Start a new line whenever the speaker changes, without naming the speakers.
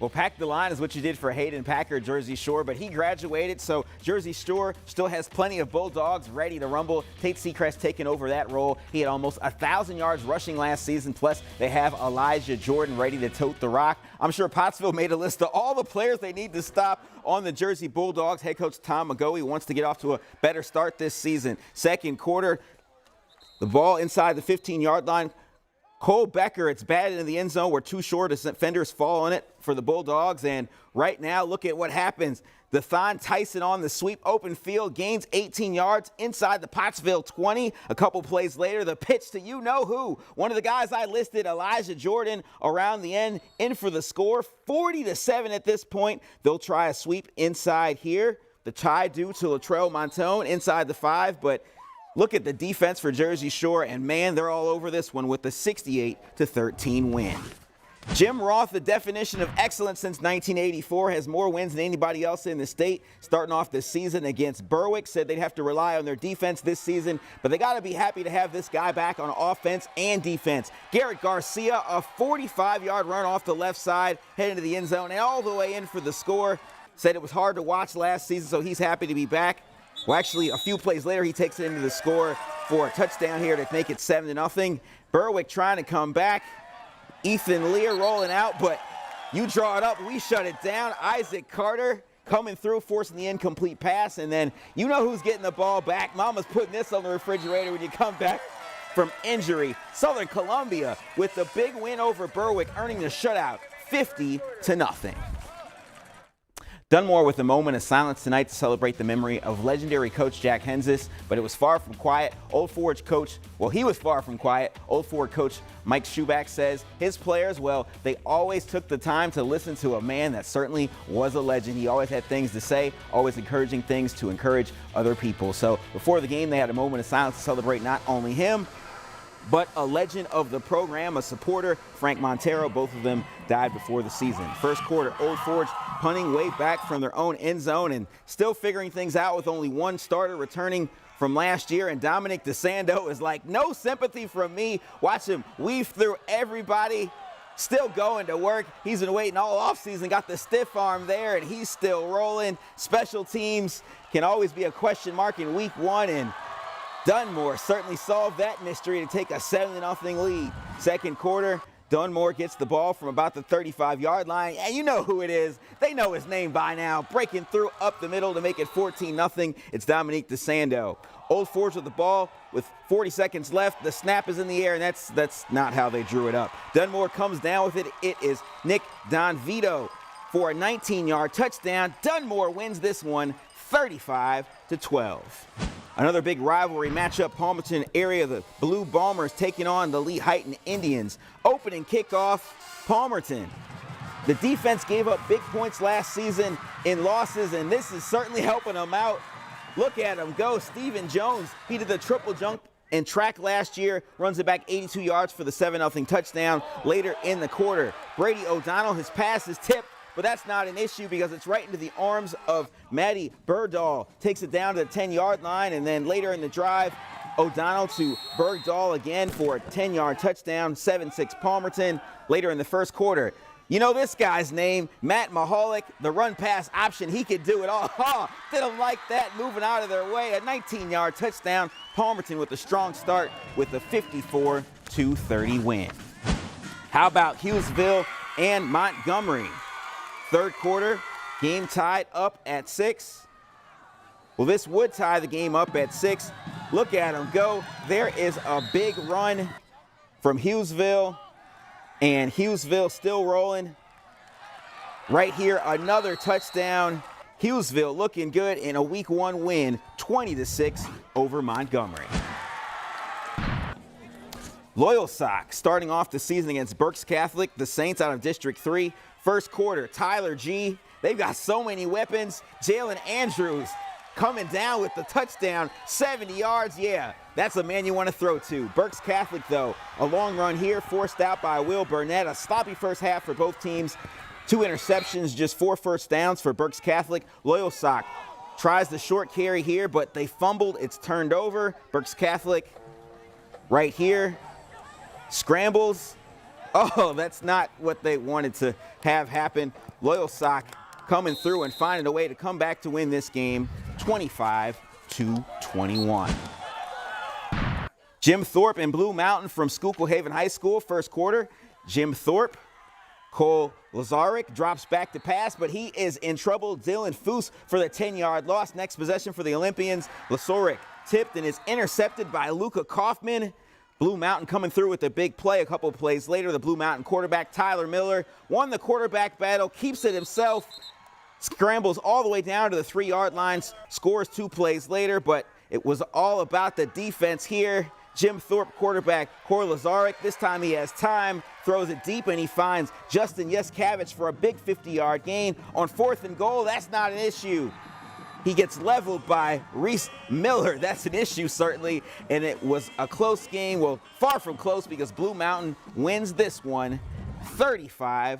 Well, pack the line is what you did for Hayden Packer, Jersey Shore, but he graduated, so Jersey Shore still has plenty of Bulldogs ready to rumble. Tate Seacrest taking over that role. He had almost 1,000 yards rushing last season, plus they have Elijah Jordan ready to tote the rock. I'm sure Pottsville made a list of all the players they need to stop on the Jersey Bulldogs. Head coach Tom McGoey wants to get off to a better start this season. Second quarter, the ball inside the 15-yard line. Cole Becker, it's batted in the end zone. We're too short. Defenders fall on it for the Bulldogs. And right now, look at what happens. Dethan Tyson on the sweep, open field, gains 18 yards inside the Pottsville 20. A couple plays later, the pitch to you-know-who. One of the guys I listed, Elijah Jordan, around the end, in for the score. 40-7 at this point. They'll try a sweep inside here. The tie due to Latrell Montone inside the 5, but look at the defense for Jersey Shore, and man, they're all over this one with the 68-13 win. Jim Roth, the definition of excellence since 1984, has more wins than anybody else in the state. Starting off this season against Berwick, said they'd have to rely on their defense this season, but they got to be happy to have this guy back on offense and defense. Garrett Garcia, a 45-yard run off the left side, heading to the end zone and all the way in for the score. Said it was hard to watch last season, so he's happy to be back. Well, actually, a few plays later, he takes it into the score for a touchdown here to make it 7-0. Berwick trying to come back. Ethan Lear rolling out, but you draw it up, we shut it down. Isaac Carter coming through, forcing the incomplete pass, and then you know who's getting the ball back. Mama's putting this on the refrigerator when you come back from injury. Southern Columbia with the big win over Berwick, earning the shutout 50-0. Dunmore with a moment of silence tonight to celebrate the memory of legendary coach Jack Henzis, but it was far from quiet. Old Forge coach, well, he was far from quiet. Old Forge coach Mike Schuback says his players, well, they always took the time to listen to a man that certainly was a legend. He always had things to say, always encouraging things to encourage other people. So before the game, they had a moment of silence to celebrate not only him, but a legend of the program, a supporter, Frank Montero. Both of them died before the season. First quarter, Old Forge punting way back from their own end zone and still figuring things out with only one starter returning from last year. And Dominic DeSando is like, no sympathy from me. Watch him weave through everybody. Still going to work. He's been waiting all offseason, got the stiff arm there, and he's still rolling. Special teams can always be a question mark in week one, and Dunmore certainly solved that mystery to take a 7-0 lead. Second quarter, Dunmore gets the ball from about the 35-yard line, and you know who it is. They know his name by now. Breaking through up the middle to make it 14-0. It's Dominique DeSando. Old Forge with the ball with 40 seconds left. The snap is in the air, and that's not how they drew it up. Dunmore comes down with it. It is Nick Donvito for a 19-yard touchdown. Dunmore wins this one 35-12. Another big rivalry matchup, Palmerton area. The Blue Bombers taking on the Lehighton Indians. Opening kickoff, Palmerton. The defense gave up big points last season in losses, and this is certainly helping them out. Look at him go. Stephen Jones, he did the triple jump in track last year, runs it back 82 yards for the 7-0 touchdown later in the quarter. Brady O'Donnell, his pass is tipped, but that's not an issue because it's right into the arms of Matty Berdahl. Takes it down to the 10-yard line, and then later in the drive, O'Donnell to Bergdahl again for a 10-yard touchdown, 7-6 Palmerton. Later in the first quarter, you know this guy's name, Matt Mahalik, the run-pass option. He could do it all. Oh, didn't like that, moving out of their way. A 19-yard touchdown. Palmerton with a strong start with a 54-30 win. How about Hughesville and Montgomery? Third quarter, game tied up at 6. Well, this would tie the game up at 6. Look at him go. There is a big run from Hughesville, and Hughesville still rolling. Right here, another touchdown. Hughesville looking good in a week 1 win, 20-6 over Montgomery. Loyalsock starting off the season against Burkes Catholic, the Saints out of District 3. First quarter, Tyler G. They've got so many weapons. Jalen Andrews coming down with the touchdown, 70 yards. Yeah, that's a man you want to throw to. Burkes Catholic, though, a long run here, forced out by Will Burnett. A sloppy first half for both teams. 2 interceptions, just 4 first downs for Burkes Catholic. Loyalsock tries the short carry here, but they fumbled. It's turned over. Burkes Catholic right here scrambles. Oh, that's not what they wanted to have happen. Loyalsock coming through and finding a way to come back to win this game, 25-21. Jim Thorpe and Blue Mountain from Schuylkill Haven High School, first quarter. Jim Thorpe, Cole Lazaric drops back to pass, but he is in trouble. Dylan Foose for the 10-yard loss. Next possession for the Olympians. Lazaric tipped and is intercepted by Luca Kaufman. Blue Mountain coming through with a big play. A couple plays later, the Blue Mountain quarterback, Tyler Miller, won the quarterback battle, keeps it himself, scrambles all the way down to the 3-yard line, scores 2 plays later, but it was all about the defense here. Jim Thorpe quarterback, Cole Lazaric, this time he has time, throws it deep, and he finds Justin Yaskavich for a big 50-yard gain. On 4th and goal, that's not an issue. He gets leveled by Reese Miller. That's an issue, certainly, and it was a close game. Well, far from close, because Blue Mountain wins this one 35-0.